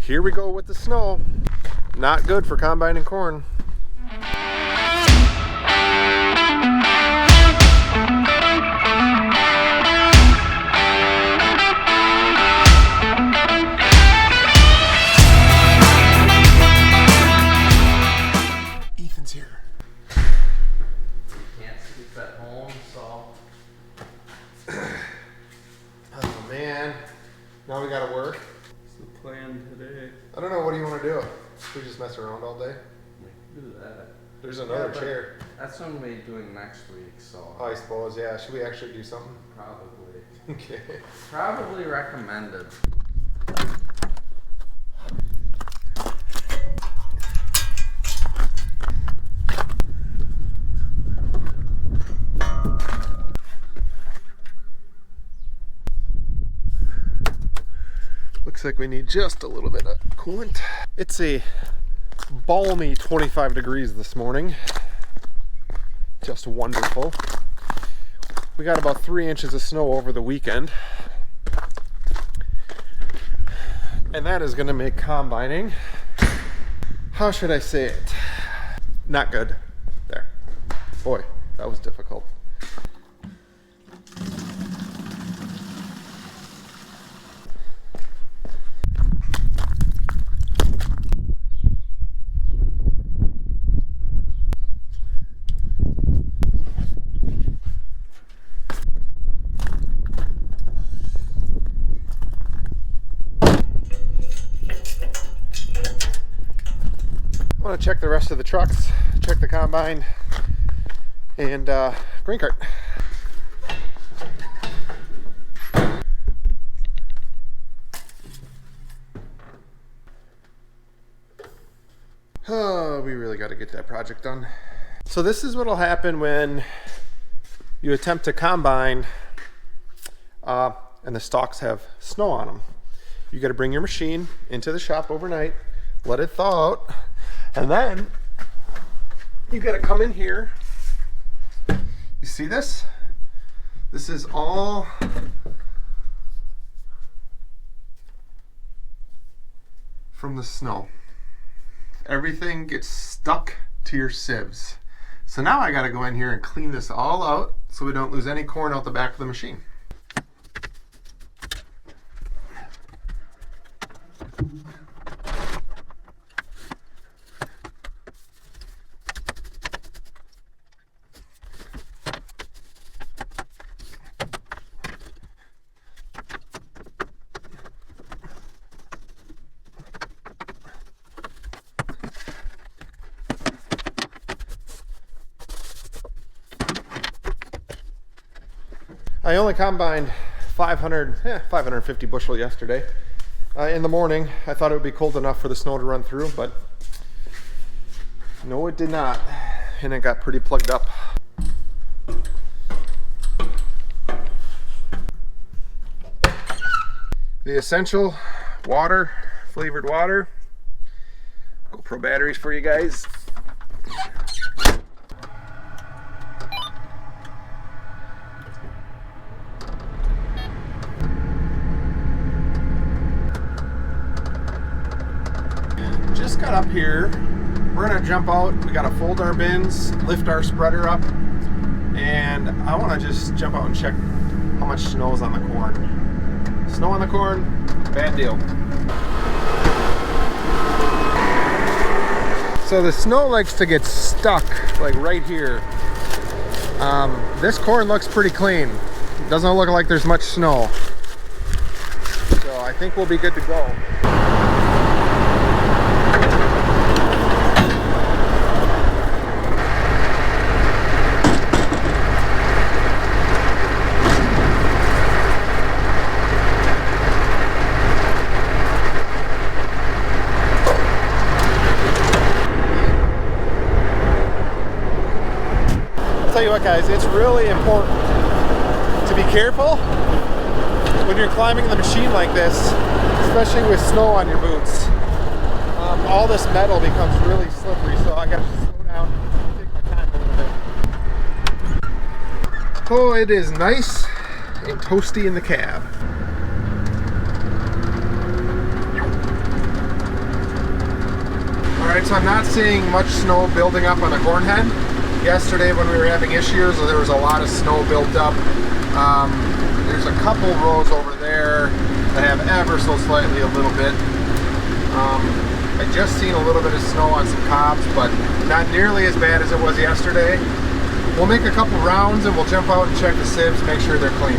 here we go with the snow. Not good for combining corn. Ethan's here. Can't sleep at home, so. Oh man, now we gotta work. What's the plan today? I don't know, what do you want to do? We just mess around all day? We can do that. There's another Yeah, chair. That's what we're doing next week, so. I suppose, yeah. Should we actually do something? Probably. Okay. Probably recommended. Looks like we need just a little bit of coolant. It's a balmy 25 degrees this morning. Just wonderful. We got about 3 inches of snow over the weekend. And that is gonna make combining, how should I say it? Not good. There. Boy, that was difficult. I want to check the rest of the trucks, check the combine, and grain cart. Oh, we really got to get that project done. So this is what will happen when you attempt to combine and the stalks have snow on them. You got to bring your machine into the shop overnight, let it thaw out, and then you got to come in here. You see this? This is all from the snow. Everything gets stuck to your sieves. So now I got to go in here and clean this all out so we don't lose any corn out the back of the machine. I only combined 550 bushel yesterday. In the morning, I thought it would be cold enough for the snow to run through, but no, it did not. And it got pretty plugged up. The essential water, flavored water. GoPro batteries for you guys. Just got up here. We're gonna jump out. We gotta fold our bins, lift our spreader up, and I wanna just jump out and check how much snow is on the corn. Snow on the corn, bad deal. So the snow likes to get stuck like right here. This corn looks pretty clean. Doesn't look like there's much snow. So I think we'll be good to go. Tell you what, guys, it's really important to be careful when you're climbing the machine like this, especially with snow on your boots. All this metal becomes really slippery, so I gotta slow down and take my time a little bit. Oh, it is nice and toasty in the cab. Alright, so I'm not seeing much snow building up on the corn head. Yesterday when we were having issues, there was a lot of snow built up. There's a couple rows over there that have ever so slightly a little bit. I just seen a little bit of snow on some cobs, but not nearly as bad as it was yesterday. We'll make a couple rounds and we'll jump out and check the sieves, make sure they're clean.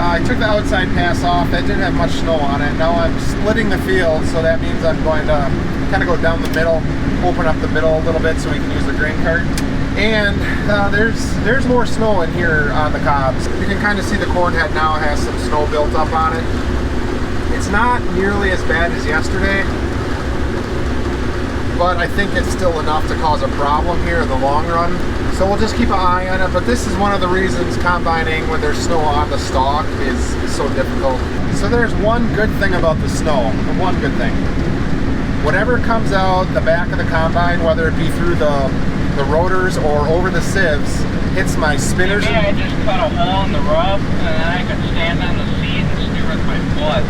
I took the outside pass off. That didn't have much snow on it. Now I'm splitting the field, so that means I'm going to kind of go down the middle, open up the middle a little bit so we can use the grain cart. And there's more snow in here on the cobs. You can kind of see the corn head now has some snow built up on it. It's not nearly as bad as yesterday, but I think it's still enough to cause a problem here in the long run. So we'll just keep an eye on it, but this is one of the reasons combining when there's snow on the stalk is so difficult. So there's one good thing about the snow, one good thing. Whatever comes out the back of the combine, whether it be through the rotors or over the sieves, hits my spinners. Maybe I just cut a hole in the rub and then I could stand on the seat and steer with my foot.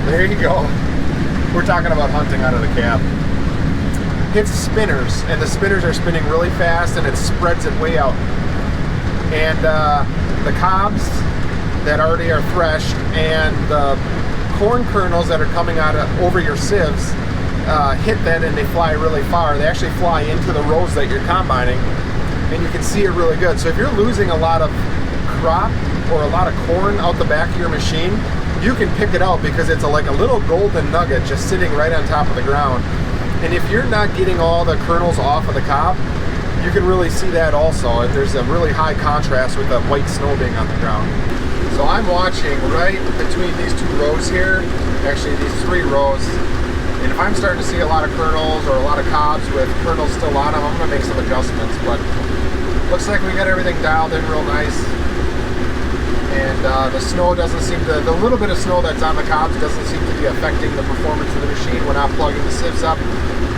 There you go. We're talking about hunting out of the cab. Hits spinners, and the spinners are spinning really fast and it spreads it way out. And the cobs that already are threshed and the corn kernels that are coming out over your sieves hit that and they fly really far. They actually fly into the rows that you're combining and you can see it really good. So if you're losing a lot of crop or a lot of corn out the back of your machine, you can pick it out because it's like a little golden nugget just sitting right on top of the ground. And if you're not getting all the kernels off of the cob, you can really see that also. There's a really high contrast with the white snow being on the ground. So I'm watching right between these two rows here, actually these three rows, and if I'm starting to see a lot of kernels or a lot of cobs with kernels still on them, I'm going to make some adjustments. But looks like we got everything dialed in real nice. And the snow doesn't seem to, the little bit of snow that's on the cobs doesn't seem to be affecting the performance of the machine. We're not plugging the sieves up.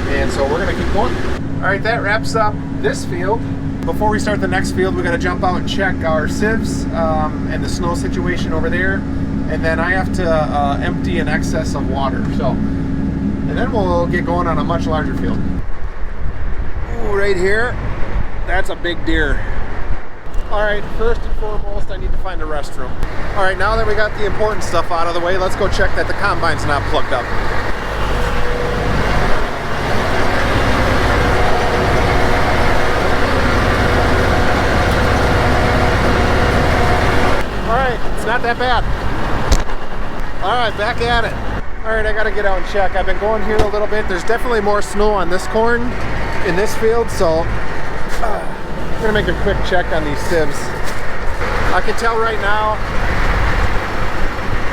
And so we're going to keep going. All right, that wraps up this field. Before we start the next field, we got to jump out and check our sieves and the snow situation over there. And then I have to empty an excess of water. So, and then we'll get going on a much larger field. Ooh, right here, that's a big deer. All right, first and foremost, I need to find a restroom. All right, now that we got the important stuff out of the way, let's go check that the combine's not plugged up. All right, it's not that bad. All right, back at it. All right, I gotta get out and check. I've been going here a little bit. There's definitely more snow on this corn in this field, so I'm gonna make a quick check on these sieves. I can tell right now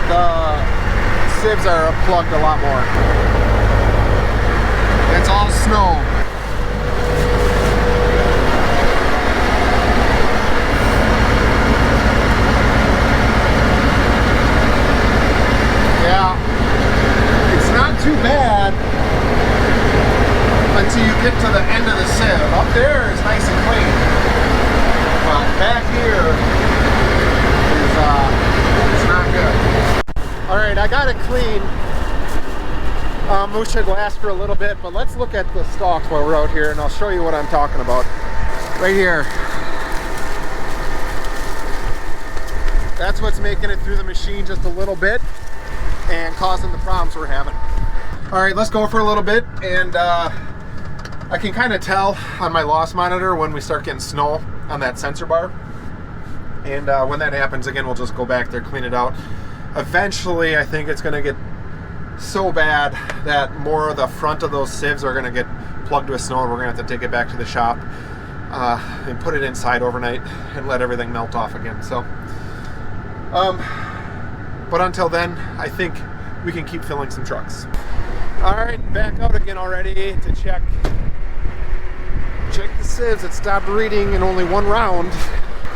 the sieves are plugged a lot more. It's all snow. Yeah, it's not too bad until you get to the end of the sieve. Up there is nice and clean, but back here is it's not good. All right, I got it clean. We should last for a little bit, but let's look at the stalks while we're out here, and I'll show you what I'm talking about. Right here. That's what's making it through the machine just a little bit and causing the problems we're having. All right, let's go for a little bit, and I can kind of tell on my loss monitor when we start getting snow on that sensor bar. And when that happens, again, we'll just go back there, clean it out. Eventually, I think it's going to get so bad that more of the front of those sieves are going to get plugged with snow, and we're going to have to take it back to the shop and put it inside overnight and let everything melt off again. So, but until then, I think we can keep filling some trucks. All right, back out again already to check the sieves. It stopped reading in only one round.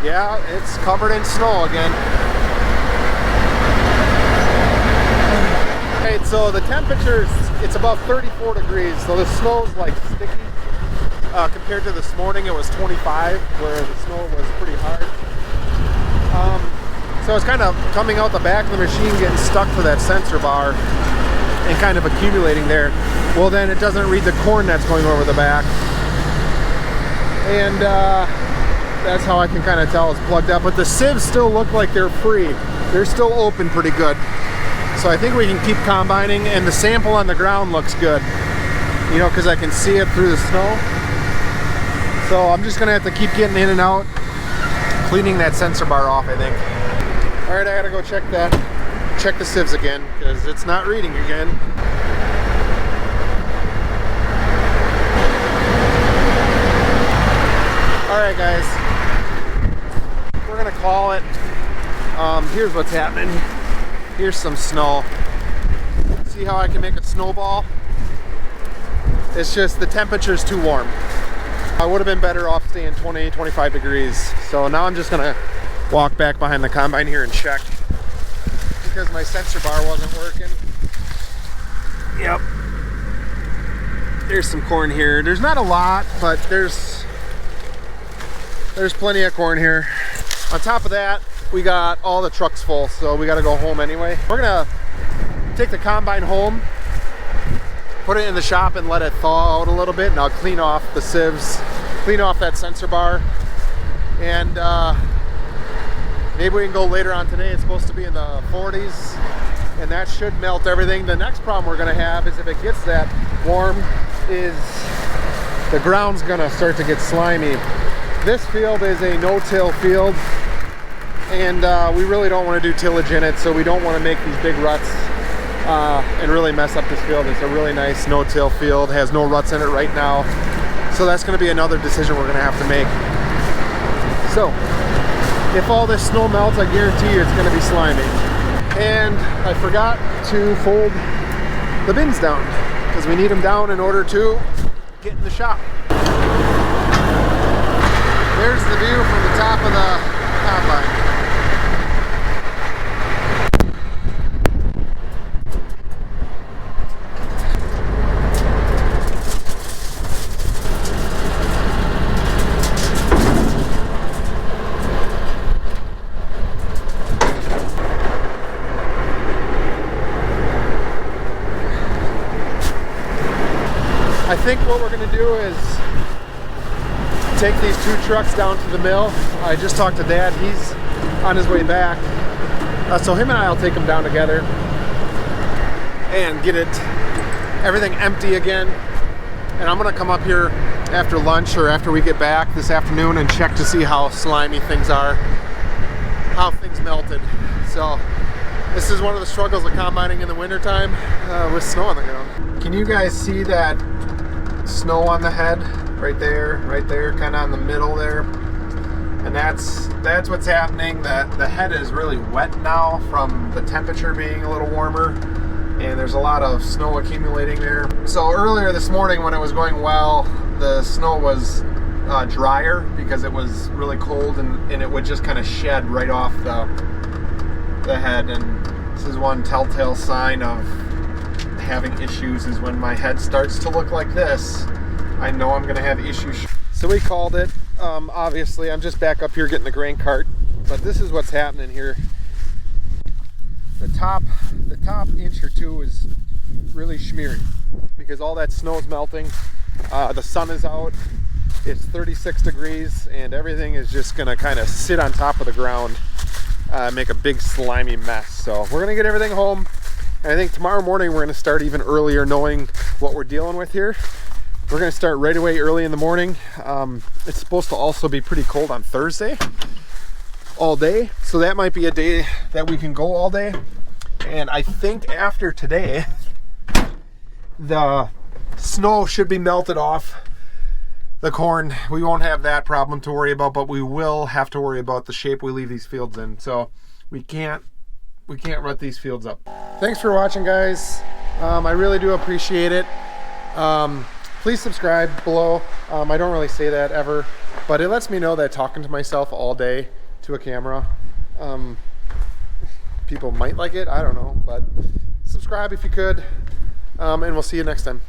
Yeah, it's covered in snow again. Right, so the temperature's, it's about 34 degrees, so the snow's like sticky. Compared to this morning, it was 25, where the snow was pretty hard. So it's kind of coming out the back of the machine, getting stuck to that sensor bar and kind of accumulating there. Well, then it doesn't read the corn that's going over the back. And that's how I can kind of tell it's plugged up. But the sieves still look like they're free. They're still open pretty good. So I think we can keep combining, and the sample on the ground looks good. You know, because I can see it through the snow. So I'm just gonna have to keep getting in and out, cleaning that sensor bar off, I think. All right, I gotta go check the sieves again, because it's not reading again. All right, guys, we're gonna call it. Here's what's happening. Here's some snow. See how I can make a snowball? It's just the temperature's too warm. I would have been better off staying 20, 25 degrees. So now I'm just gonna walk back behind the combine here and check, because my sensor bar wasn't working. Yep. There's some corn here. There's not a lot, but there's plenty of corn here. On top of that, we got all the trucks full, so we gotta go home anyway. We're gonna take the combine home, put it in the shop and let it thaw out a little bit, and I'll clean off the sieves, clean off that sensor bar, and maybe we can go later on today. It's supposed to be in the 40s, and that should melt everything. The next problem we're gonna have is if it gets that warm, is the ground's gonna start to get slimy. This field is a no-till field, and we really don't want to do tillage in it, so we don't want to make these big ruts and really mess up this field. It's a really nice no-till field, has no ruts in it right now, so that's going to be another decision we're going to have to make. So if all this snow melts, I guarantee you it's going to be slimy. And I forgot to fold the bins down, because we need them down in order to get in the shop. There's the view from the top of the combine. I think what we're going to do is take these two trucks down to the mill. I just talked to Dad. He's on his way back. So him and I will take them down together and get everything empty again. And I'm going to come up here after lunch or after we get back this afternoon and check to see how slimy things are, how things melted. So this is one of the struggles of combining in the wintertime with snow on the ground. Can you guys see that snow on the head? Right there, kind of in the middle there. And that's what's happening. The head is really wet now from the temperature being a little warmer, and there's a lot of snow accumulating there. So earlier this morning when it was going well, the snow was drier because it was really cold, and it would just kind of shed right off the head. And this is one telltale sign of having issues, is when my head starts to look like this, I know I'm gonna have issues. So we called it. Obviously, I'm just back up here getting the grain cart, but this is what's happening here. The top inch or two is really smeared because all that snow is melting. The sun is out. It's 36 degrees, and everything is just gonna kind of sit on top of the ground, make a big slimy mess. So we're gonna get everything home. And I think tomorrow morning we're gonna start even earlier, knowing what we're dealing with here. We're gonna start right away early in the morning. It's supposed to also be pretty cold on Thursday, all day. So that might be a day that we can go all day. And I think after today, the snow should be melted off the corn. We won't have that problem to worry about, but we will have to worry about the shape we leave these fields in. So we can't rut these fields up. Thanks for watching, guys. I really do appreciate it. Please subscribe below. I don't really say that ever, but it lets me know that talking to myself all day to a camera, people might like it. I don't know, but subscribe if you could, and we'll see you next time.